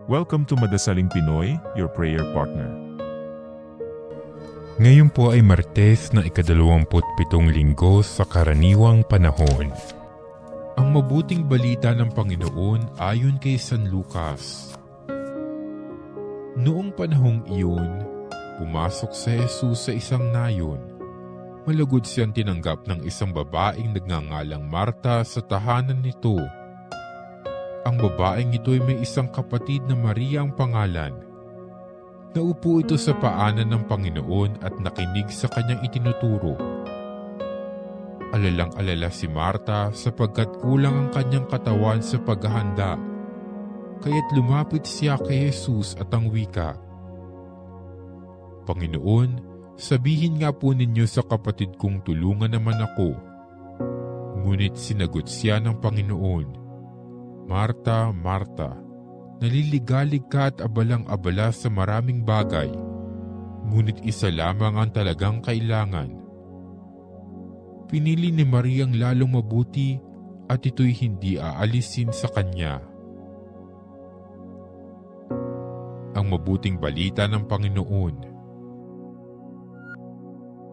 Welcome to Madasaling Pinoy, your prayer partner. Ngayon po ay Martes na ika-27 linggo sa karaniwang panahon. Ang mabuting balita ng Panginoon ayon kay San Lucas. Noong panahong iyon, pumasok si Jesus sa isang nayon. Malugod siyang tinanggap ng isang babaeng nagngangalang Marta sa tahanan nito. Ang babaeng ito ay may isang kapatid na Maria ang pangalan. Naupo ito sa paanan ng Panginoon at nakinig sa kanyang itinuturo. Alalang-alala si Marta sapagkat kulang ang kanyang katawan sa paghahanda. Kaya't lumapit siya kay Jesus at ang wika, "Panginoon, sabihin nga po ninyo sa kapatid kong tulungan naman ako." Ngunit sinagot siya ng Panginoon, "Marta, Marta, naliligalig ka at abalang-abala sa maraming bagay, ngunit isa lamang ang talagang kailangan. Pinili ni Maria ang lalong mabuti at ito'y hindi aalisin sa kanya." Ang mabuting balita ng Panginoon.